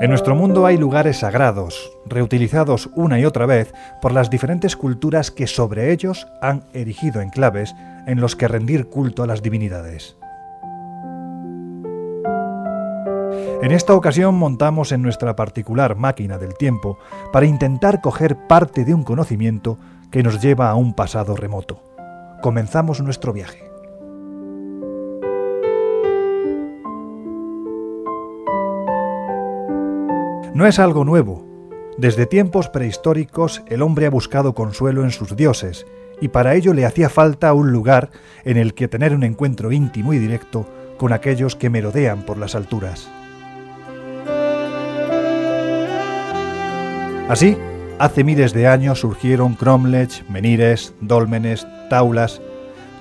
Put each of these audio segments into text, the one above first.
En nuestro mundo hay lugares sagrados, reutilizados una y otra vez por las diferentes culturas que sobre ellos han erigido enclaves en los que rendir culto a las divinidades. En esta ocasión montamos en nuestra particular máquina del tiempo para intentar coger parte de un conocimiento que nos lleva a un pasado remoto. Comenzamos nuestro viaje. No es algo nuevo. Desde tiempos prehistóricos el hombre ha buscado consuelo en sus dioses, y para ello le hacía falta un lugar en el que tener un encuentro íntimo y directo con aquellos que merodean por las alturas. Así, hace miles de años surgieron cromlechs, menhires, dólmenes, taulas,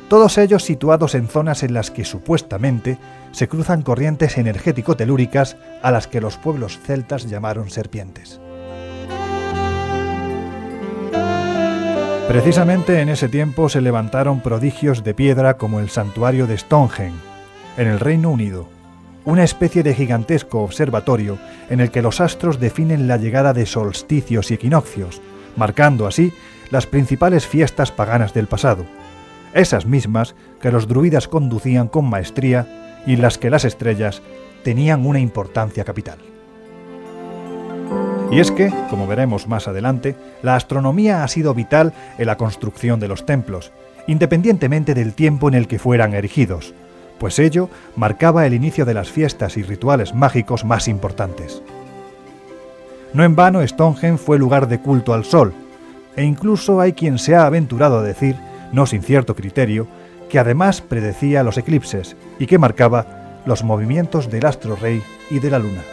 todos ellos situados en zonas en las que supuestamente se cruzan corrientes energético-telúricas a las que los pueblos celtas llamaron serpientes. Precisamente en ese tiempo se levantaron prodigios de piedra como el santuario de Stonehenge, en el Reino Unido, una especie de gigantesco observatorio en el que los astros definen la llegada de solsticios y equinoccios, marcando así las principales fiestas paganas del pasado, esas mismas que los druidas conducían con maestría y en las que las estrellas tenían una importancia capital. Y es que, como veremos más adelante, la astronomía ha sido vital en la construcción de los templos, independientemente del tiempo en el que fueran erigidos, pues ello marcaba el inicio de las fiestas y rituales mágicos más importantes. No en vano Stonehenge fue lugar de culto al sol, e incluso hay quien se ha aventurado a decir, no sin cierto criterio, que además predecía los eclipses y que marcaba los movimientos del astro rey y de la luna.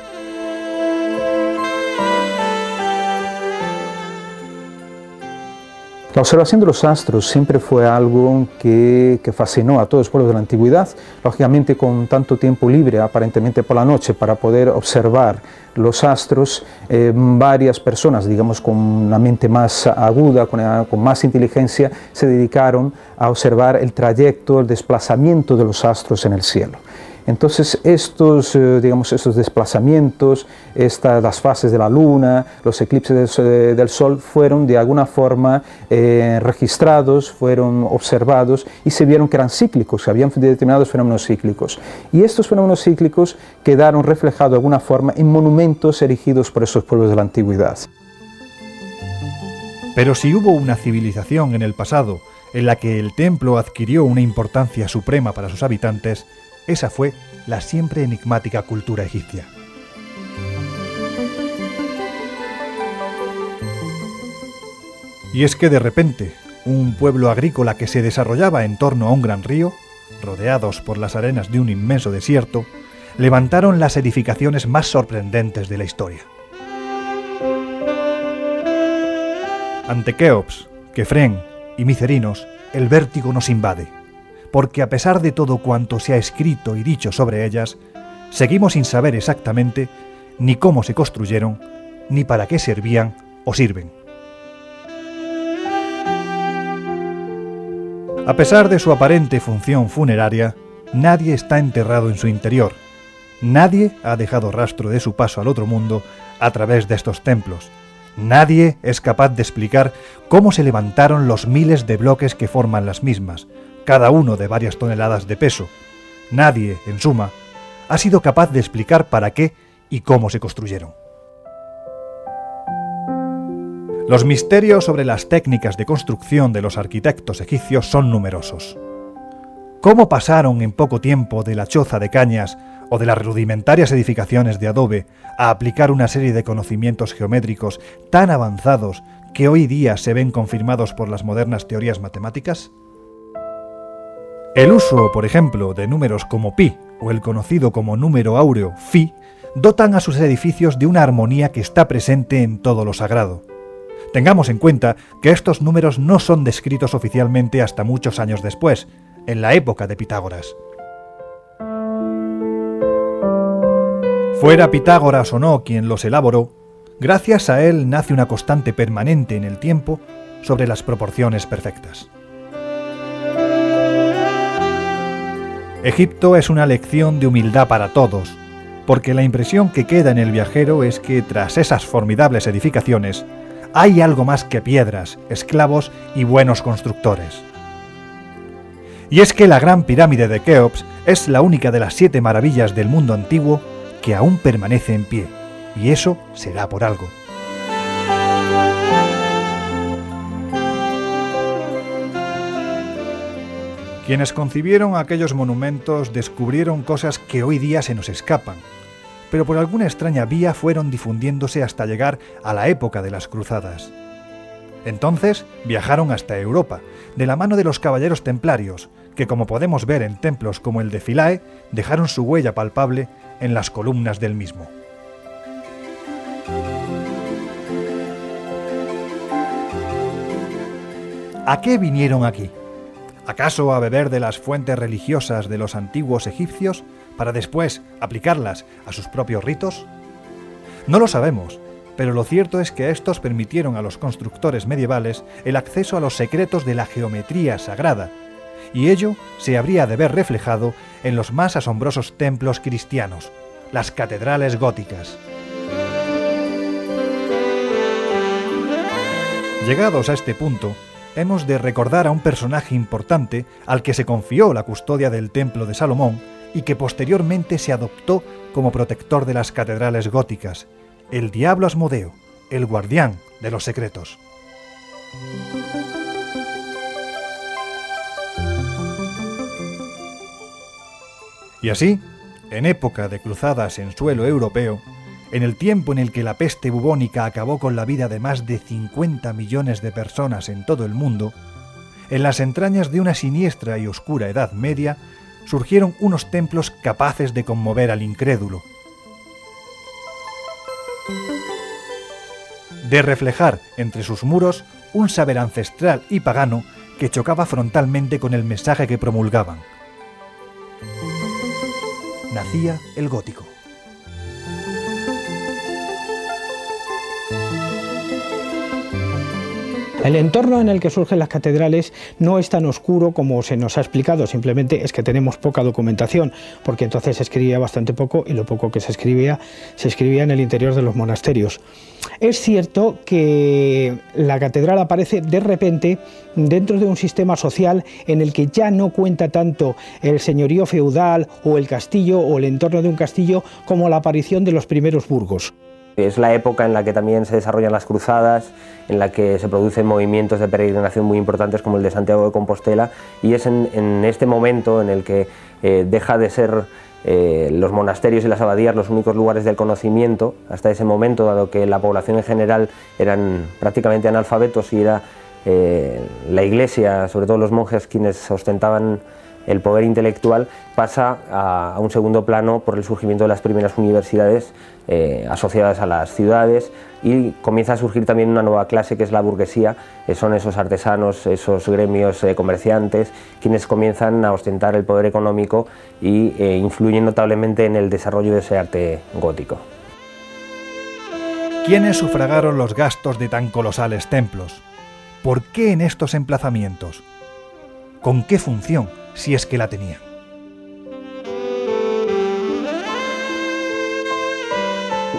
La observación de los astros siempre fue algo que fascinó a todos los pueblos de la antigüedad, lógicamente con tanto tiempo libre aparentemente por la noche para poder observar los astros, varias personas, digamos, con una mente más aguda, con más inteligencia, se dedicaron a observar el trayecto, el desplazamiento de los astros en el cielo. Entonces estos desplazamientos, las fases de la luna, los eclipses del sol fueron de alguna forma registrados, fueron observados y se vieron que eran cíclicos, que habían determinados fenómenos cíclicos. Y estos fenómenos cíclicos quedaron reflejados de alguna forma en monumentos erigidos por estos pueblos de la antigüedad. Pero si hubo una civilización en el pasado en la que el templo adquirió una importancia suprema para sus habitantes, esa fue la siempre enigmática cultura egipcia. Y es que de repente, un pueblo agrícola que se desarrollaba en torno a un gran río, rodeados por las arenas de un inmenso desierto, levantaron las edificaciones más sorprendentes de la historia. Ante Keops, Kefren y Micerinos, el vértigo nos invade, porque a pesar de todo cuanto se ha escrito y dicho sobre ellas, seguimos sin saber exactamente ni cómo se construyeron, ni para qué servían o sirven. A pesar de su aparente función funeraria, nadie está enterrado en su interior. Nadie ha dejado rastro de su paso al otro mundo a través de estos templos. Nadie es capaz de explicar cómo se levantaron los miles de bloques que forman las mismas, cada uno de varias toneladas de peso. Nadie, en suma, ha sido capaz de explicar para qué y cómo se construyeron. Los misterios sobre las técnicas de construcción de los arquitectos egipcios son numerosos. ¿Cómo pasaron en poco tiempo de la choza de cañas o de las rudimentarias edificaciones de adobe a aplicar una serie de conocimientos geométricos tan avanzados que hoy día se ven confirmados por las modernas teorías matemáticas? El uso, por ejemplo, de números como pi o el conocido como número áureo phi dotan a sus edificios de una armonía que está presente en todo lo sagrado. Tengamos en cuenta que estos números no son descritos oficialmente hasta muchos años después, en la época de Pitágoras. Fuera Pitágoras o no quien los elaboró, gracias a él nace una constante permanente en el tiempo sobre las proporciones perfectas. Egipto es una lección de humildad para todos, porque la impresión que queda en el viajero es que tras esas formidables edificaciones hay algo más que piedras, esclavos y buenos constructores. Y es que la Gran Pirámide de Keops es la única de las 7 maravillas del mundo antiguo que aún permanece en pie, y eso será por algo. Quienes concibieron aquellos monumentos descubrieron cosas que hoy día se nos escapan, pero por alguna extraña vía fueron difundiéndose hasta llegar a la época de las cruzadas. Entonces viajaron hasta Europa, de la mano de los caballeros templarios, que como podemos ver en templos como el de Philae, dejaron su huella palpable en las columnas del mismo. ¿A qué vinieron aquí? ¿Acaso a beber de las fuentes religiosas de los antiguos egipcios para después aplicarlas a sus propios ritos? No lo sabemos, pero lo cierto es que estos permitieron a los constructores medievales el acceso a los secretos de la geometría sagrada, y ello se habría de ver reflejado en los más asombrosos templos cristianos, las catedrales góticas. Llegados a este punto, hemos de recordar a un personaje importante al que se confió la custodia del Templo de Salomón y que posteriormente se adoptó como protector de las catedrales góticas, el diablo Asmodeo, el guardián de los secretos. Y así, en época de cruzadas en suelo europeo, en el tiempo en el que la peste bubónica acabó con la vida de más de 50 millones de personas en todo el mundo, en las entrañas de una siniestra y oscura Edad Media, surgieron unos templos capaces de conmover al incrédulo, de reflejar entre sus muros un saber ancestral y pagano que chocaba frontalmente con el mensaje que promulgaban. Nacía el gótico. El entorno en el que surgen las catedrales no es tan oscuro como se nos ha explicado, simplemente es que tenemos poca documentación, porque entonces se escribía bastante poco y lo poco que se escribía en el interior de los monasterios. Es cierto que la catedral aparece de repente dentro de un sistema social en el que ya no cuenta tanto el señorío feudal o el castillo o el entorno de un castillo como la aparición de los primeros burgos. Es la época en la que también se desarrollan las cruzadas, en la que se producen movimientos de peregrinación muy importantes como el de Santiago de Compostela, y es en este momento en el que deja de ser los monasterios y las abadías los únicos lugares del conocimiento hasta ese momento, dado que la población en general eran prácticamente analfabetos y era la Iglesia, sobre todo los monjes, quienes ostentaban el poder intelectual, pasa a un segundo plano por el surgimiento de las primeras universidades asociadas a las ciudades, y comienza a surgir también una nueva clase que es la burguesía, son esos artesanos, esos gremios comerciantes, quienes comienzan a ostentar el poder económico y influyen notablemente en el desarrollo de ese arte gótico. ¿Quiénes sufragaron los gastos de tan colosales templos? ¿Por qué en estos emplazamientos? ¿Con qué función, si es que la tenían?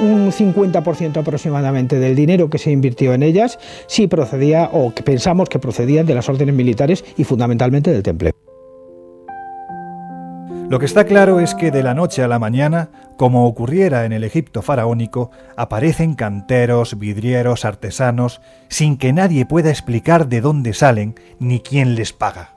Un 50% aproximadamente del dinero que se invirtió en ellas sí procedía, o que pensamos que procedían, de las órdenes militares y fundamentalmente del temple. Lo que está claro es que de la noche a la mañana, como ocurriera en el Egipto faraónico, aparecen canteros, vidrieros, artesanos, sin que nadie pueda explicar de dónde salen ni quién les paga.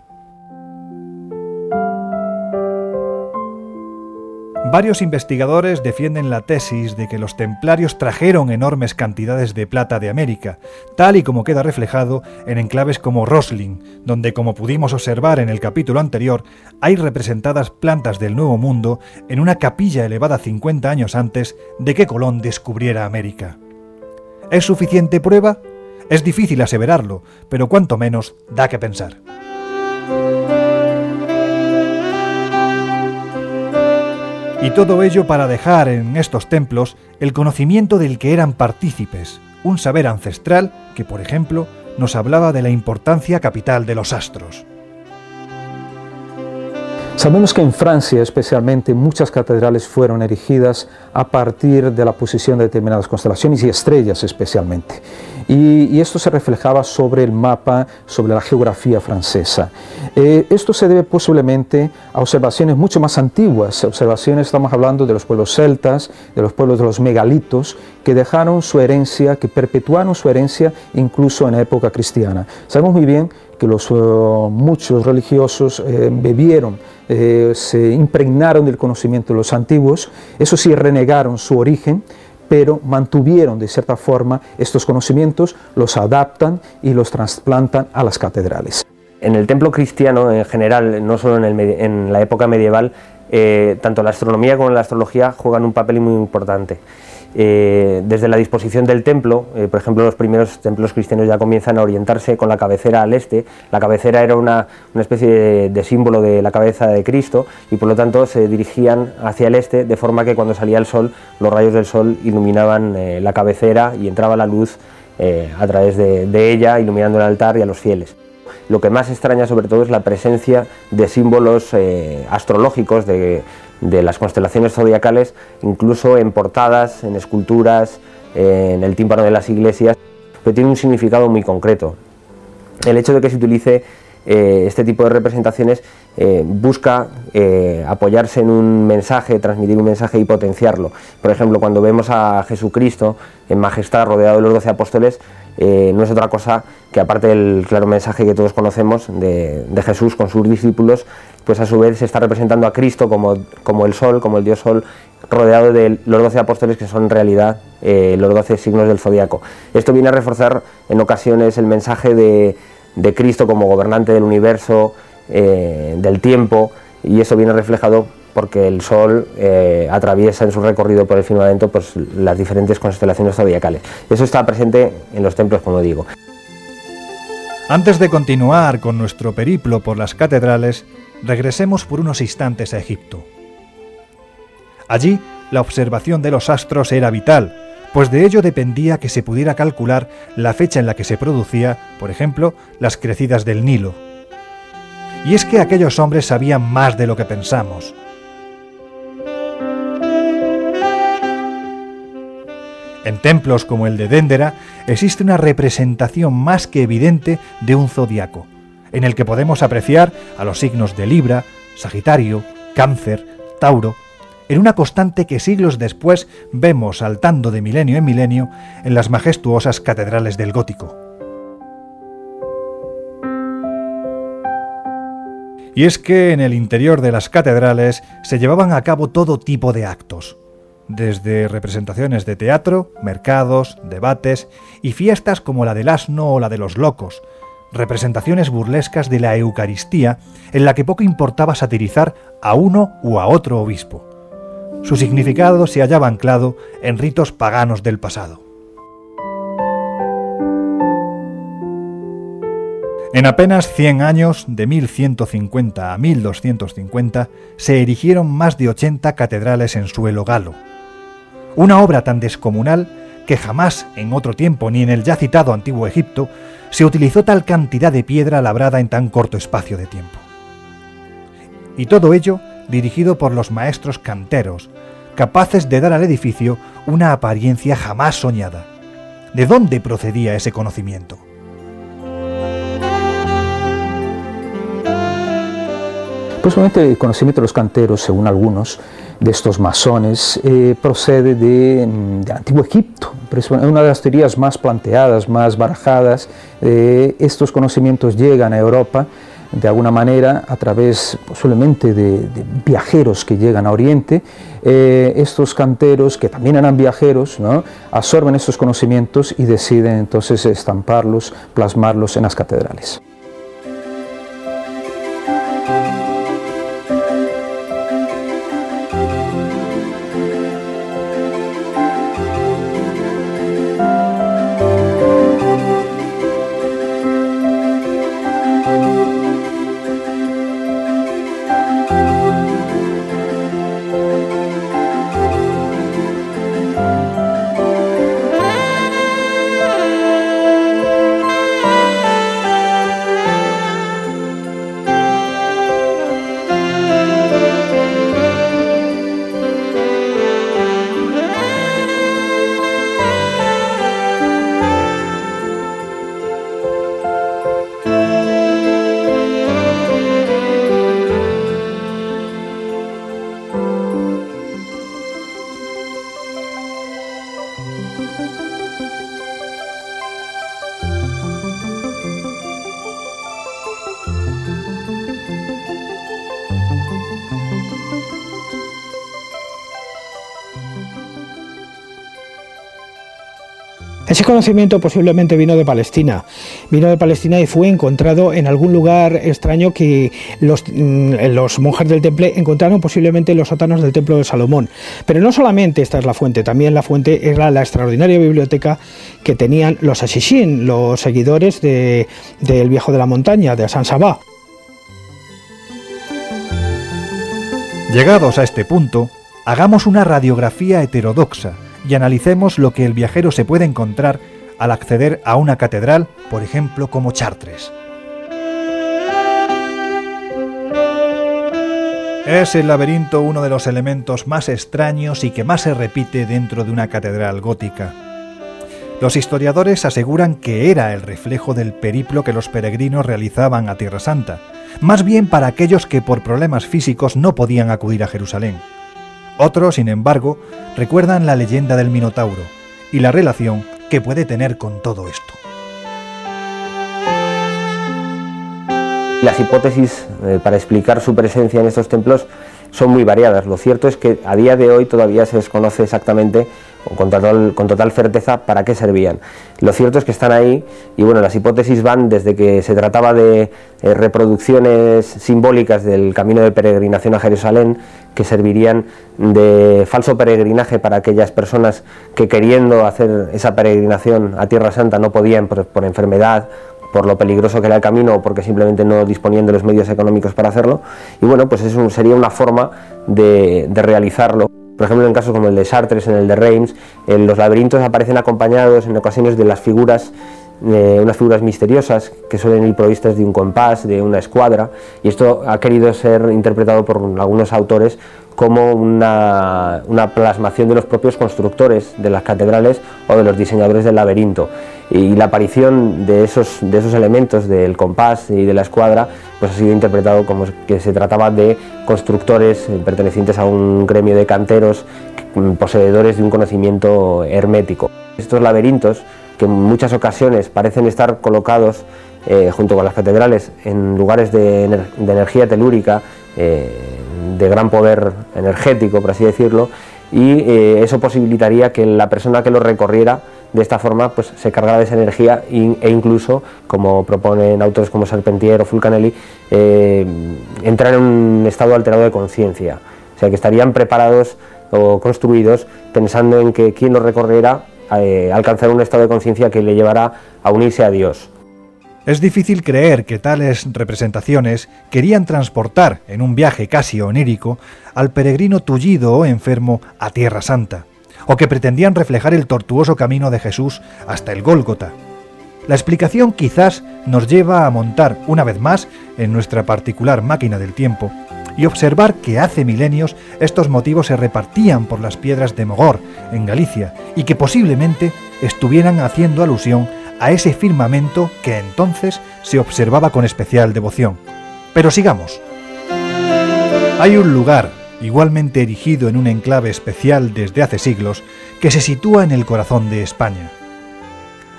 Varios investigadores defienden la tesis de que los templarios trajeron enormes cantidades de plata de América, tal y como queda reflejado en enclaves como Roslin, donde, como pudimos observar en el capítulo anterior, hay representadas plantas del Nuevo Mundo en una capilla elevada 50 años antes de que Colón descubriera América. ¿Es suficiente prueba? Es difícil aseverarlo, pero cuanto menos da que pensar. Y todo ello para dejar en estos templos el conocimiento del que eran partícipes, un saber ancestral que, por ejemplo, nos hablaba de la importancia capital de los astros. Sabemos que en Francia especialmente muchas catedrales fueron erigidas a partir de la posición de determinadas constelaciones y estrellas especialmente. Y esto se reflejaba sobre el mapa, sobre la geografía francesa. Esto se debe posiblemente a observaciones mucho más antiguas, observaciones, estamos hablando de los pueblos celtas, de los pueblos de los megalitos, que dejaron su herencia, que perpetuaron su herencia incluso en la época cristiana. Sabemos muy bien que muchos religiosos bebieron, se impregnaron del conocimiento de los antiguos, eso sí, renegaron su origen, pero mantuvieron de cierta forma estos conocimientos, los adaptan y los trasplantan a las catedrales. En el templo cristiano en general, no solo en la época medieval, tanto la astronomía como la astrología juegan un papel muy importante. Desde la disposición del templo, por ejemplo, los primeros templos cristianos ya comienzan a orientarse con la cabecera al este. La cabecera era una especie de símbolo de la cabeza de Cristo y por lo tanto se dirigían hacia el este, de forma que cuando salía el sol, los rayos del sol iluminaban la cabecera y entraba la luz a través de ella, iluminando el altar y a los fieles. Lo que más extraña sobre todo es la presencia de símbolos astrológicos de las constelaciones zodiacales, incluso en portadas, en esculturas, en el tímpano de las iglesias, pero tiene un significado muy concreto. El hecho de que se utilice este tipo de representaciones busca apoyarse en un mensaje, transmitir un mensaje y potenciarlo. Por ejemplo, cuando vemos a Jesucristo en majestad rodeado de los 12 apóstoles, no es otra cosa que, aparte del claro mensaje que todos conocemos de Jesús con sus discípulos, pues a su vez se está representando a Cristo como el sol, como el dios sol, rodeado de los 12 apóstoles, que son en realidad los 12 signos del zodiaco. Esto viene a reforzar en ocasiones el mensaje de Cristo como gobernante del universo, del tiempo, y eso viene reflejado porque el sol atraviesa en su recorrido por el firmamento pues, las diferentes constelaciones zodiacales. Eso está presente en los templos, como digo. Antes de continuar con nuestro periplo por las catedrales, regresemos por unos instantes a Egipto. Allí, la observación de los astros era vital, pues de ello dependía que se pudiera calcular la fecha en la que se producía, por ejemplo, las crecidas del Nilo. Y es que aquellos hombres sabían más de lo que pensamos. En templos como el de Déndera existe una representación más que evidente de un zodiaco, en el que podemos apreciar a los signos de Libra, Sagitario, Cáncer, Tauro, en una constante que siglos después vemos saltando de milenio en milenio en las majestuosas catedrales del gótico. Y es que en el interior de las catedrales se llevaban a cabo todo tipo de actos, desde representaciones de teatro, mercados, debates y fiestas como la del asno o la de los locos, representaciones burlescas de la Eucaristía en la que poco importaba satirizar a uno u a otro obispo. Su significado se hallaba anclado en ritos paganos del pasado. En apenas 100 años, de 1150 a 1250, se erigieron más de 80 catedrales en suelo galo. Una obra tan descomunal que jamás en otro tiempo ni en el ya citado Antiguo Egipto se utilizó tal cantidad de piedra labrada en tan corto espacio de tiempo. Y todo ello dirigido por los maestros canteros, capaces de dar al edificio una apariencia jamás soñada. ¿De dónde procedía ese conocimiento? Posiblemente el conocimiento de los canteros, según algunos de estos masones, procede del Antiguo Egipto. Pero es una de las teorías más planteadas, más barajadas. Estos conocimientos llegan a Europa de alguna manera a través posiblemente de viajeros que llegan a Oriente. Estos canteros, que también eran viajeros, ¿no?, absorben estos conocimientos y deciden entonces estamparlos, plasmarlos en las catedrales. Ese conocimiento posiblemente vino de Palestina y fue encontrado en algún lugar extraño que los monjes del Temple encontraron posiblemente en los sótanos del Templo de Salomón. Pero no solamente esta es la fuente, también la fuente era la extraordinaria biblioteca que tenían los Asishin, los seguidores del Viejo de la Montaña, de Hassan Sabbah. Llegados a este punto, hagamos una radiografía heterodoxa y analicemos lo que el viajero se puede encontrar al acceder a una catedral, por ejemplo, como Chartres. ¿Es el laberinto uno de los elementos más extraños y que más se repite dentro de una catedral gótica? Los historiadores aseguran que era el reflejo del periplo que los peregrinos realizaban a Tierra Santa, más bien para aquellos que por problemas físicos no podían acudir a Jerusalén. Otros, sin embargo, recuerdan la leyenda del Minotauro y la relación que puede tener con todo esto. Las hipótesis para explicar su presencia en estos templos son muy variadas. Lo cierto es que a día de hoy todavía se desconoce exactamente o con total certeza para qué servían. Lo cierto es que están ahí y bueno, las hipótesis van desde que se trataba de reproducciones simbólicas del camino de peregrinación a Jerusalén, que servirían de falso peregrinaje para aquellas personas que, queriendo hacer esa peregrinación a Tierra Santa, no podían por enfermedad, por lo peligroso que era el camino o porque simplemente no disponían de los medios económicos para hacerlo. Y bueno, pues eso sería una forma de realizarlo. Por ejemplo, en casos como el de Chartres, en el de Reims, los laberintos aparecen acompañados en ocasiones de las figuras, unas figuras misteriosas que suelen ir provistas de un compás, de una escuadra, y esto ha querido ser interpretado por algunos autores como una plasmación de los propios constructores de las catedrales o de los diseñadores del laberinto. Y la aparición de esos elementos del compás y de la escuadra pues ha sido interpretado como que se trataba de constructores pertenecientes a un gremio de canteros poseedores de un conocimiento hermético. Estos laberintos, que en muchas ocasiones parecen estar colocados junto con las catedrales en lugares de energía telúrica, de gran poder energético, por así decirlo, y eso posibilitaría que la persona que lo recorriera de esta forma pues se cargara de esa energía e incluso, como proponen autores como Charpentier o Fulcanelli, entrar en un estado alterado de conciencia, o sea que estarían preparados o construidos pensando en que quien lo recorriera alcanzará un estado de conciencia que le llevará a unirse a Dios. Es difícil creer que tales representaciones querían transportar en un viaje casi onírico al peregrino tullido o enfermo a Tierra Santa, o que pretendían reflejar el tortuoso camino de Jesús hasta el Gólgota. La explicación quizás nos lleva a montar una vez más en nuestra particular máquina del tiempo y observar que hace milenios estos motivos se repartían por las piedras de Mogor, en Galicia, y que posiblemente estuvieran haciendo alusión a ese firmamento que entonces se observaba con especial devoción. Pero sigamos. Hay un lugar, igualmente erigido en un enclave especial desde hace siglos, que se sitúa en el corazón de España.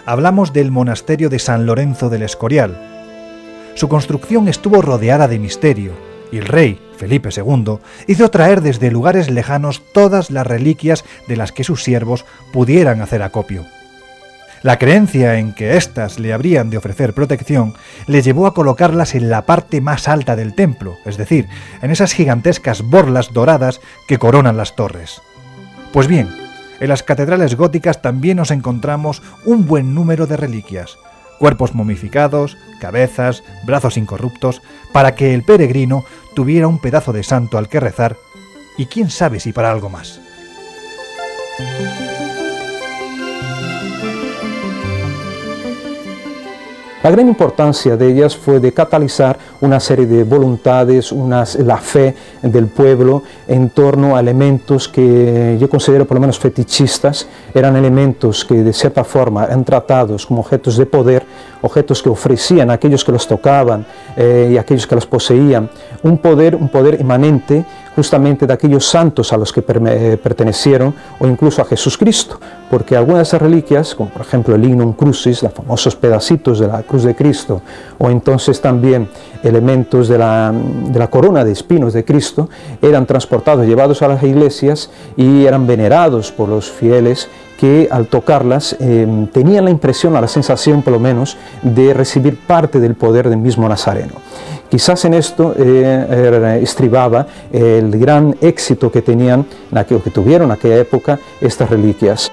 Hablamos del monasterio de San Lorenzo del Escorial. Su construcción estuvo rodeada de misterio, y el rey, Felipe II, hizo traer desde lugares lejanos todas las reliquias de las que sus siervos pudieran hacer acopio. La creencia en que éstas le habrían de ofrecer protección le llevó a colocarlas en la parte más alta del templo, es decir, en esas gigantescas borlas doradas que coronan las torres. Pues bien, en las catedrales góticas también nos encontramos un buen número de reliquias, cuerpos momificados, cabezas, brazos incorruptos, para que el peregrino tuviera un pedazo de santo al que rezar, y quién sabe si para algo más. La gran importancia de ellas fue de catalizar una serie de voluntades, la fe del pueblo en torno a elementos que yo considero por lo menos fetichistas, eran elementos que de cierta forma eran tratados como objetos de poder, objetos que ofrecían a aquellos que los tocaban y a aquellos que los poseían, un poder inmanente justamente de aquellos santos a los que pertenecieron o incluso a Jesucristo, porque algunas de esas reliquias, como por ejemplo el lignum crucis, los famosos pedacitos de la cruz de Cristo, o entonces también elementos de la corona de espinos de Cristo, eran transportados, llevados a las iglesias y eran venerados por los fieles que al tocarlas tenían la impresión, la sensación por lo menos, de recibir parte del poder del mismo Nazareno. Quizás en esto estribaba el gran éxito que tuvieron en aquella época estas reliquias.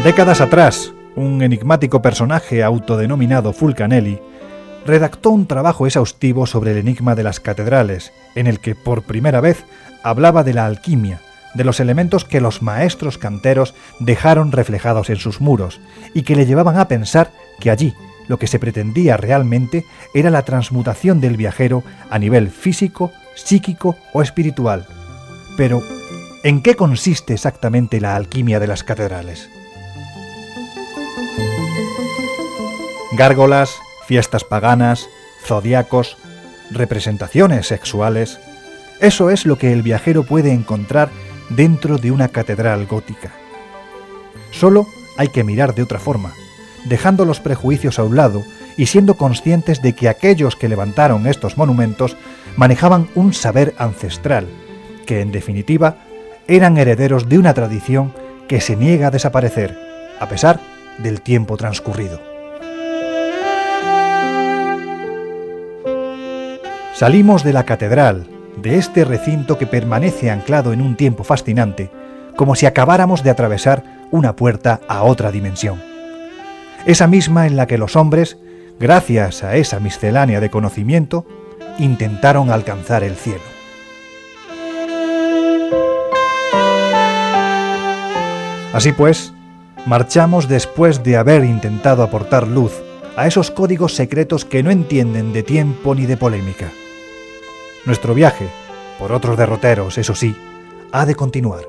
Décadas atrás, un enigmático personaje autodenominado Fulcanelli redactó un trabajo exhaustivo sobre el enigma de las catedrales, en el que por primera vez hablaba de la alquimia, de los elementos que los maestros canteros dejaron reflejados en sus muros y que le llevaban a pensar que allí lo que se pretendía realmente era la transmutación del viajero a nivel físico, psíquico o espiritual. Pero, ¿en qué consiste exactamente la alquimia de las catedrales? Gárgolas, fiestas paganas, zodiacos, representaciones sexuales. Eso es lo que el viajero puede encontrar dentro de una catedral gótica. Solo hay que mirar de otra forma, dejando los prejuicios a un lado y siendo conscientes de que aquellos que levantaron estos monumentos manejaban un saber ancestral, que en definitiva eran herederos de una tradición que se niega a desaparecer, a pesar del tiempo transcurrido. Salimos de la catedral, de este recinto que permanece anclado en un tiempo fascinante, como si acabáramos de atravesar una puerta a otra dimensión. Esa misma en la que los hombres, gracias a esa miscelánea de conocimiento, intentaron alcanzar el cielo. Así pues, marchamos después de haber intentado aportar luz a esos códigos secretos que no entienden de tiempo ni de polémica. Nuestro viaje, por otros derroteros, eso sí, ha de continuar.